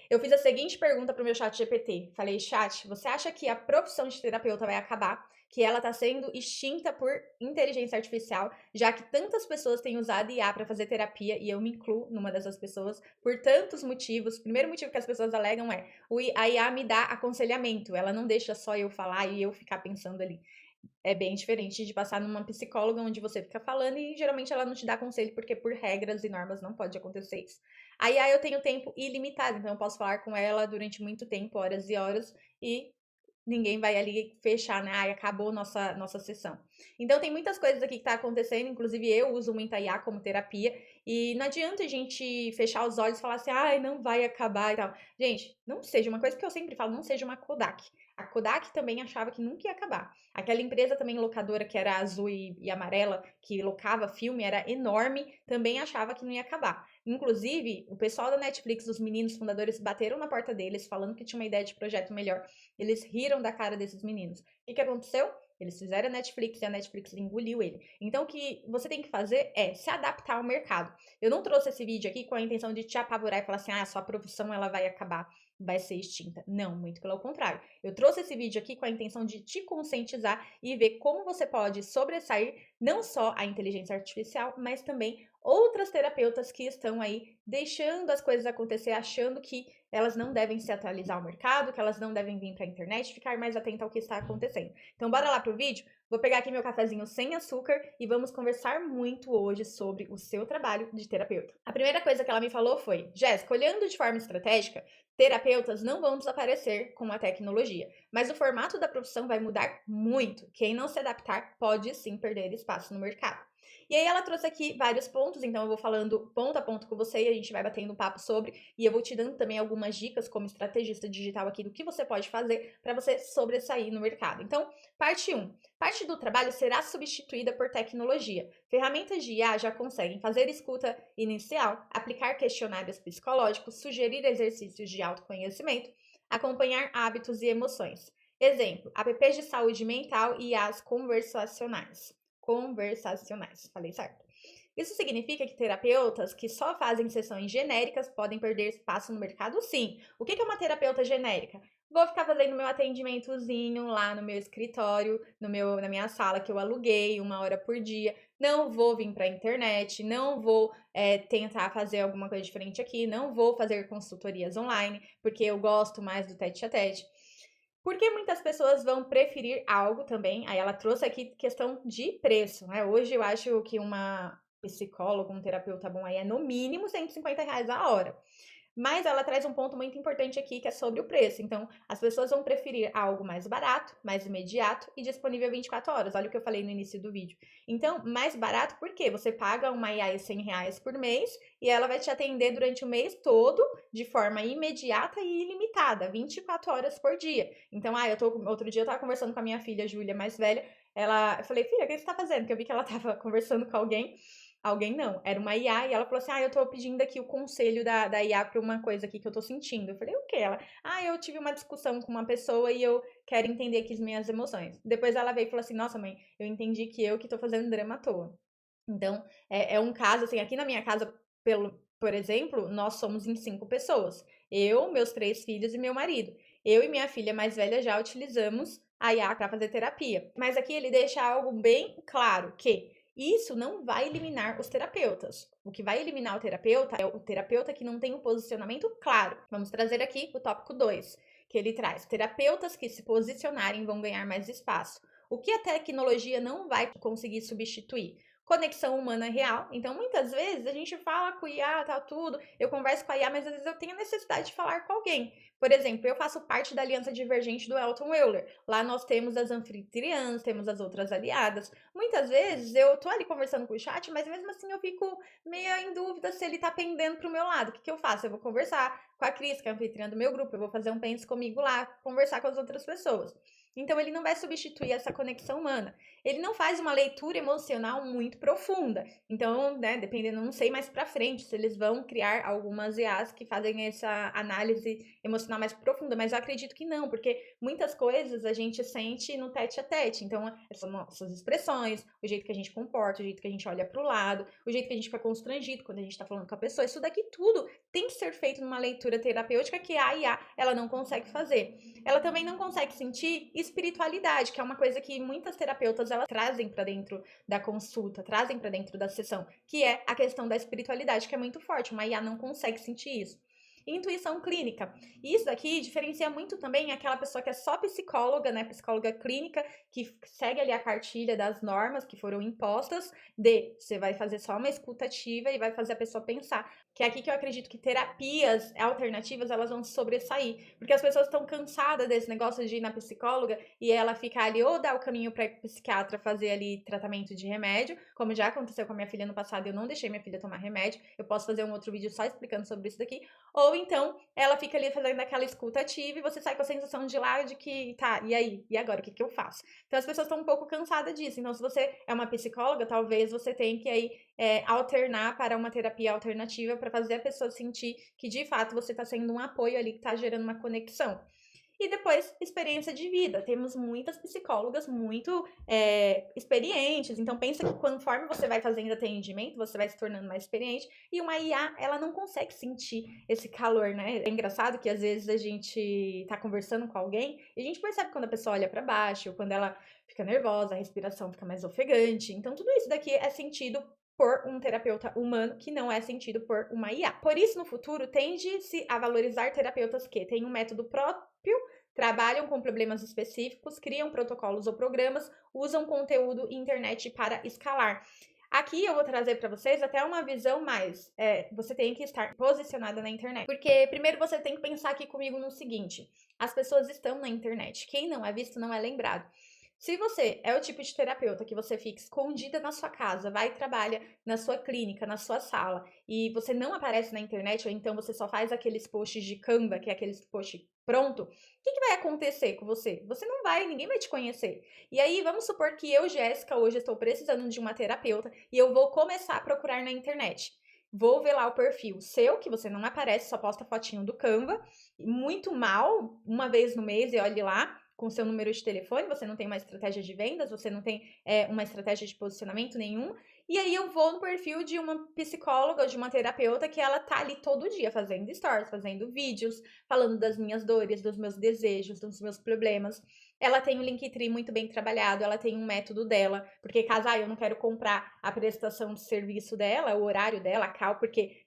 Eu fiz a seguinte pergunta para o meu chat GPT. Falei, chat, você acha que a profissão de terapeuta vai acabar? Que ela está sendo extinta por inteligência artificial, já que tantas pessoas têm usado IA para fazer terapia, e eu me incluo numa dessas pessoas, por tantos motivos. O primeiro motivo que as pessoas alegam é a IA me dá aconselhamento, ela não deixa só eu falar e eu ficar pensando ali. É bem diferente de passar numa psicóloga onde você fica falando e geralmente ela não te dá conselho porque por regras e normas não pode acontecer isso. Aí eu tenho tempo ilimitado, então eu posso falar com ela durante muito tempo, horas e horas, e ninguém vai ali fechar, né? Ai, acabou nossa sessão. Então tem muitas coisas aqui que tá acontecendo, inclusive eu uso muita IA como terapia, e não adianta a gente fechar os olhos e falar assim, ai, não vai acabar e tal. Gente, não seja uma coisa que eu sempre falo, não seja uma Kodak. A Kodak também achava que nunca ia acabar. Aquela empresa também locadora que era azul e amarela, que locava filme, era enorme, também achava que não ia acabar. Inclusive, o pessoal da Netflix, os meninos fundadores, bateram na porta deles falando que tinha uma ideia de projeto melhor. Eles riram da cara desses meninos. O que aconteceu? Eles fizeram a Netflix e a Netflix engoliu ele. Então, o que você tem que fazer é se adaptar ao mercado. Eu não trouxe esse vídeo aqui com a intenção de te apavorar e falar assim, ah, sua profissão ela vai acabar, vai ser extinta. Não, muito pelo contrário. Eu trouxe esse vídeo aqui com a intenção de te conscientizar e ver como você pode sobressair não só a inteligência artificial, mas também outras terapeutas que estão aí deixando as coisas acontecer, achando que elas não devem se atualizar ao mercado, que elas não devem vir para a internet, ficar mais atenta ao que está acontecendo. Então, bora lá pro vídeo? Vou pegar aqui meu cafezinho sem açúcar e vamos conversar muito hoje sobre o seu trabalho de terapeuta. A primeira coisa que ela me falou foi, Jéssica, olhando de forma estratégica, terapeutas não vão desaparecer com a tecnologia, mas o formato da profissão vai mudar muito. Quem não se adaptar pode sim perder espaço no mercado. E aí ela trouxe aqui vários pontos, então eu vou falando ponto a ponto com você e a gente vai batendo um papo sobre, e eu vou te dando também algumas dicas como estrategista digital aqui do que você pode fazer para você sobressair no mercado. Então, parte 1. Parte do trabalho será substituída por tecnologia. Ferramentas de IA já conseguem fazer escuta inicial, aplicar questionários psicológicos, sugerir exercícios de autoconhecimento, acompanhar hábitos e emoções. Exemplo, apps de saúde mental e IAs conversacionais. Falei certo? Isso significa que terapeutas que só fazem sessões genéricas podem perder espaço no mercado, sim. O que é uma terapeuta genérica? Vou ficar fazendo meu atendimentozinho lá no meu escritório, na minha sala que eu aluguei, 1 hora por dia. Não vou vir para a internet, não vou tentar fazer alguma coisa diferente aqui, não vou fazer consultorias online, porque eu gosto mais do tete a tete. Porque muitas pessoas vão preferir algo também, aí ela trouxe aqui questão de preço, né? Hoje eu acho que uma psicóloga, um terapeuta bom aí é no mínimo R$ 150 a hora. Mas ela traz um ponto muito importante aqui que é sobre o preço. Então, as pessoas vão preferir algo mais barato, mais imediato e disponível 24 horas. Olha o que eu falei no início do vídeo. Então, mais barato porque você paga uma IA R$ 100 por mês e ela vai te atender durante o mês todo de forma imediata e ilimitada, 24 horas por dia. Então, outro dia eu tava conversando com a minha filha, Júlia, mais velha. Eu falei, filha, o que você tá fazendo? Porque eu vi que ela tava conversando com alguém. Alguém não, era uma IA e ela falou assim: eu tô pedindo aqui o conselho da IA pra uma coisa aqui que eu tô sentindo. Eu falei: o que? Ela, eu tive uma discussão com uma pessoa e eu quero entender aqui as minhas emoções. Depois ela veio e falou assim: nossa, mãe, eu entendi que eu que tô fazendo drama à toa. Então, é um caso, assim, aqui na minha casa, por exemplo, nós somos em 5 pessoas. Eu, meus 3 filhos e meu marido. Eu e minha filha mais velha já utilizamos a IA para fazer terapia. Mas aqui ele deixa algo bem claro, que isso não vai eliminar os terapeutas. O que vai eliminar o terapeuta é o terapeuta que não tem um posicionamento claro. Vamos trazer aqui o tópico 2, que ele traz: terapeutas que se posicionarem vão ganhar mais espaço. O que a tecnologia não vai conseguir substituir? Conexão humana real. Então, muitas vezes a gente fala com o IA, tá tudo, eu converso com a IA, mas às vezes eu tenho a necessidade de falar com alguém. Por exemplo, eu faço parte da Aliança Divergente do Elton Euler. Lá nós temos as anfitriãs, temos as outras aliadas. Muitas vezes eu tô ali conversando com o chat, mas mesmo assim eu fico meio em dúvida se ele tá pendendo pro meu lado. O que eu faço? Eu vou conversar com a Cris, que é a anfitriã do meu grupo, eu vou fazer um pense comigo lá, conversar com as outras pessoas. Então ele não vai substituir essa conexão humana. Ele não faz uma leitura emocional muito profunda. Então, né, dependendo, não sei mais pra frente se eles vão criar algumas IAs que fazem essa análise emocional mais profunda, mas eu acredito que não, porque muitas coisas a gente sente no tete a tete. Então, são nossas expressões, o jeito que a gente comporta, o jeito que a gente olha pro lado, o jeito que a gente fica constrangido quando a gente tá falando com a pessoa, isso daqui tudo tem que ser feito numa leitura leitura terapêutica que a IA ela não consegue fazer. Ela também não consegue sentir espiritualidade, que é uma coisa que muitas terapeutas elas trazem para dentro da consulta, trazem para dentro da sessão, que é a questão da espiritualidade, que é muito forte. Uma IA não consegue sentir isso. Intuição clínica. E isso daqui diferencia muito também aquela pessoa que é só psicóloga, né? Psicóloga clínica, que segue ali a cartilha das normas que foram impostas, você vai fazer só uma escuta ativa e vai fazer a pessoa pensar. Que é aqui que eu acredito que terapias alternativas, elas vão sobressair. Porque as pessoas estão cansadas desse negócio de ir na psicóloga e ela ficar ali ou dar o caminho para o psiquiatra fazer ali tratamento de remédio, como já aconteceu com a minha filha no passado, eu não deixei minha filha tomar remédio. Eu posso fazer um outro vídeo só explicando sobre isso daqui. Ou então, ela fica ali fazendo aquela escuta ativa e você sai com a sensação de lá de que, tá, e aí? E agora? O que eu faço? Então, as pessoas estão um pouco cansadas disso. Então, se você é uma psicóloga, talvez você tenha que aí alternar para uma terapia alternativa para fazer a pessoa sentir que, de fato, você está sendo um apoio ali, que está gerando uma conexão. E depois, experiência de vida. Temos muitas psicólogas muito experientes. Então, pensa que conforme você vai fazendo atendimento, você vai se tornando mais experiente. E uma IA, ela não consegue sentir esse calor, né? É engraçado que às vezes a gente tá conversando com alguém e a gente percebe quando a pessoa olha para baixo, quando ela fica nervosa, a respiração fica mais ofegante. Então, tudo isso daqui é sentido por um terapeuta humano que não é sentido por uma IA. Por isso, no futuro, tende-se a valorizar terapeutas que têm um método próprio, trabalham com problemas específicos, criam protocolos ou programas, usam conteúdo e internet para escalar. Aqui eu vou trazer para vocês até uma visão mais, você tem que estar posicionada na internet. Porque primeiro você tem que pensar aqui comigo no seguinte, as pessoas estão na internet, quem não é visto não é lembrado. Se você é o tipo de terapeuta que você fica escondida na sua casa, vai e trabalha na sua clínica, na sua sala, e você não aparece na internet, ou então você só faz aqueles posts de Canva, que é aqueles posts pronto, o que vai acontecer com você? Você não vai, ninguém vai te conhecer. E aí, vamos supor que eu, Jéssica, hoje estou precisando de uma terapeuta e eu vou começar a procurar na internet. Vou ver lá o perfil seu, que você não aparece, só posta fotinho do Canva, muito mal, uma vez no mês, e olhe lá, com seu número de telefone, você não tem uma estratégia de vendas, você não tem uma estratégia de posicionamento nenhum. E aí eu vou no perfil de uma psicóloga ou de uma terapeuta que ela tá ali todo dia fazendo stories, fazendo vídeos, falando das minhas dores, dos meus desejos, dos meus problemas. Ela tem um Linktree muito bem trabalhado, ela tem um método dela, porque caso eu não quero comprar a prestação de serviço dela, o horário dela, a cal, porque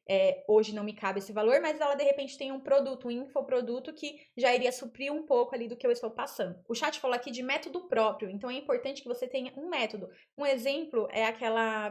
hoje não me cabe esse valor, mas ela de repente tem um produto, um infoproduto que já iria suprir um pouco ali do que eu estou passando. O chat falou aqui de método próprio, então é importante que você tenha um método. Um exemplo é aquela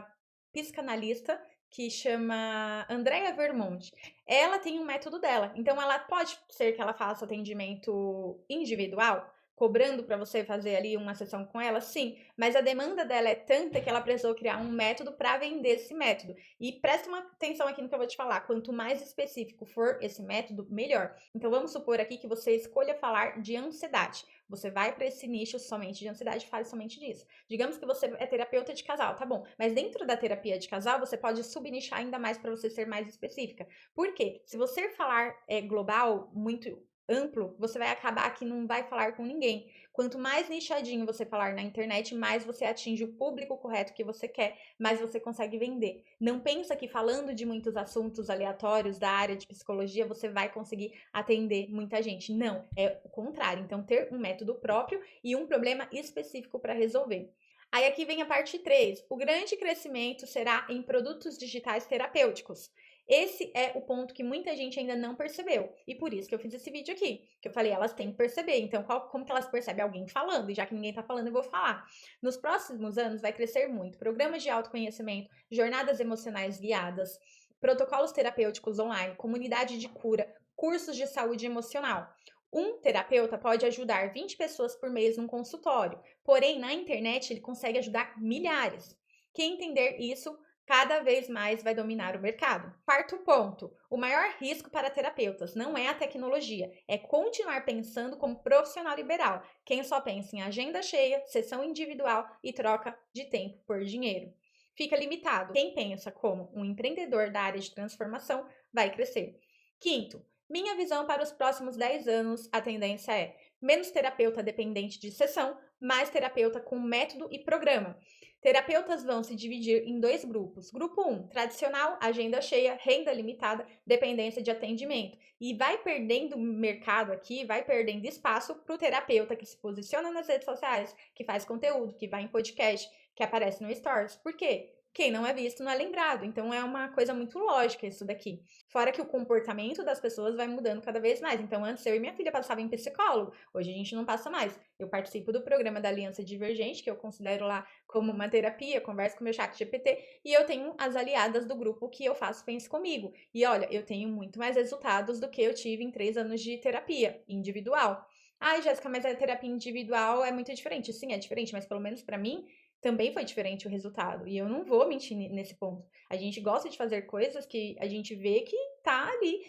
psicanalista que chama Andrea Vermont. Ela tem um método dela, então ela pode ser que ela faça atendimento individual, cobrando para você fazer ali uma sessão com ela, sim, mas a demanda dela é tanta que ela precisou criar um método para vender esse método. E presta uma atenção aqui no que eu vou te falar, quanto mais específico for esse método, melhor. Então vamos supor aqui que você escolha falar de ansiedade. Você vai para esse nicho somente de ansiedade, fale somente disso. Digamos que você é terapeuta de casal, tá bom? Mas dentro da terapia de casal, você pode subnichar ainda mais para você ser mais específica. Por quê? Se você falar global, muito amplo, você vai acabar que não vai falar com ninguém. Quanto mais nichadinho você falar na internet, mais você atinge o público correto que você quer, mais você consegue vender. Não pensa que falando de muitos assuntos aleatórios da área de psicologia, você vai conseguir atender muita gente. Não, é o contrário. Então, ter um método próprio e um problema específico para resolver. Aí aqui vem a parte 3. O grande crescimento será em produtos digitais terapêuticos. Esse é o ponto que muita gente ainda não percebeu. E por isso que eu fiz esse vídeo aqui. Que eu falei, elas têm que perceber. Então, como que elas percebem? Alguém falando. E já que ninguém tá falando, eu vou falar. Nos próximos anos vai crescer muito. Programas de autoconhecimento, jornadas emocionais guiadas, protocolos terapêuticos online, comunidade de cura, cursos de saúde emocional. Um terapeuta pode ajudar 20 pessoas por mês num consultório. Porém, na internet, ele consegue ajudar milhares. Quem entender isso cada vez mais vai dominar o mercado. Quarto ponto, o maior risco para terapeutas não é a tecnologia, é continuar pensando como profissional liberal, quem só pensa em agenda cheia, sessão individual e troca de tempo por dinheiro. Fica limitado. Quem pensa como um empreendedor da área de transformação vai crescer. Quinto, minha visão para os próximos 10 anos, a tendência é menos terapeuta dependente de sessão, mais terapeuta com método e programa. Terapeutas vão se dividir em 2 grupos. Grupo 1, tradicional, agenda cheia, renda limitada, dependência de atendimento. E vai perdendo mercado aqui, vai perdendo espaço para o terapeuta que se posiciona nas redes sociais, que faz conteúdo, que vai em podcast, que aparece no Stories. Por quê? Quem não é visto não é lembrado. Então é uma coisa muito lógica isso daqui. Fora que o comportamento das pessoas vai mudando cada vez mais. Então antes eu e minha filha passavam em psicólogo, hoje a gente não passa mais. Eu participo do programa da Aliança Divergente, que eu considero lá como uma terapia, converso com o meu chat GPT, e eu tenho as aliadas do grupo que eu faço Pense Comigo. E olha, eu tenho muito mais resultados do que eu tive em 3 anos de terapia individual. Ai, Jéssica, mas a terapia individual é muito diferente. Sim, é diferente, mas pelo menos para mim também foi diferente o resultado. E eu não vou mentir nesse ponto. A gente gosta de fazer coisas que a gente vê que tá ali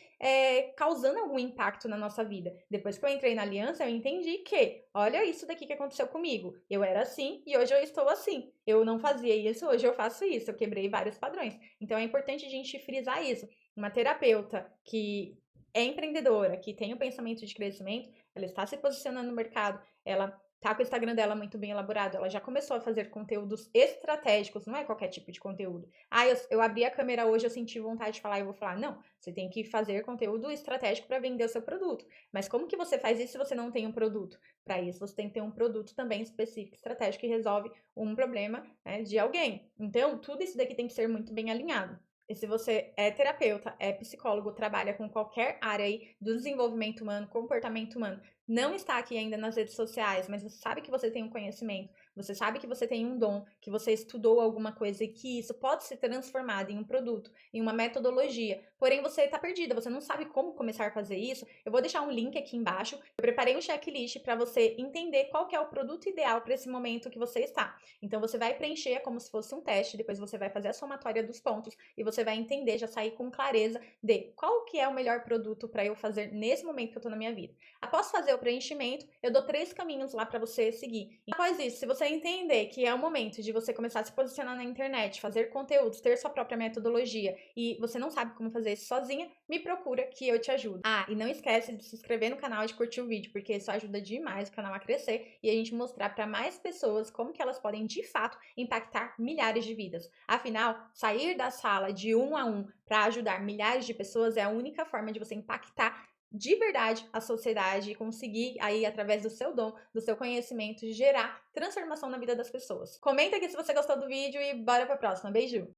causando algum impacto na nossa vida. Depois que eu entrei na aliança, eu entendi que, olha isso daqui que aconteceu comigo. Eu era assim e hoje eu estou assim. Eu não fazia isso, hoje eu faço isso. Eu quebrei vários padrões. Então é importante a gente frisar isso. Uma terapeuta que é empreendedora, que tem o pensamento de crescimento, ela está se posicionando no mercado, ela tá com o Instagram dela muito bem elaborado, ela já começou a fazer conteúdos estratégicos, não é qualquer tipo de conteúdo. Ah, eu abri a câmera hoje, eu senti vontade de falar, eu vou falar. Não, você tem que fazer conteúdo estratégico para vender o seu produto. Mas como que você faz isso se você não tem um produto? Para isso, você tem que ter um produto também específico, estratégico, que resolve um problema, né, de alguém. Então, tudo isso daqui tem que ser muito bem alinhado. E se você é terapeuta, é psicólogo, trabalha com qualquer área aí do desenvolvimento humano, comportamento humano, não está aqui ainda nas redes sociais, mas você sabe que você tem um conhecimento, você sabe que você tem um dom, que você estudou alguma coisa e que isso pode ser transformado em um produto, em uma metodologia, porém você está perdida, você não sabe como começar a fazer isso, eu vou deixar um link aqui embaixo, eu preparei um checklist para você entender qual que é o produto ideal para esse momento que você está. Então você vai preencher como se fosse um teste, depois você vai fazer a somatória dos pontos e você vai entender, já sair com clareza de qual que é o melhor produto para eu fazer nesse momento que eu estou na minha vida. Após fazer o preenchimento, eu dou 3 caminhos lá para você seguir. E após isso, se você entender que é o momento de você começar a se posicionar na internet, fazer conteúdos, ter sua própria metodologia e você não sabe como fazer isso sozinha, me procura que eu te ajudo. Ah, e não esquece de se inscrever no canal e de curtir o vídeo, porque isso ajuda demais o canal a crescer e a gente mostrar para mais pessoas como que elas podem de fato impactar milhares de vidas. Afinal, sair da sala de 1 a 1 para ajudar milhares de pessoas é a única forma de você impactar de verdade a sociedade e conseguir aí, através do seu dom, do seu conhecimento, gerar transformação na vida das pessoas. Comenta aqui se você gostou do vídeo e bora pra próxima. Beijo!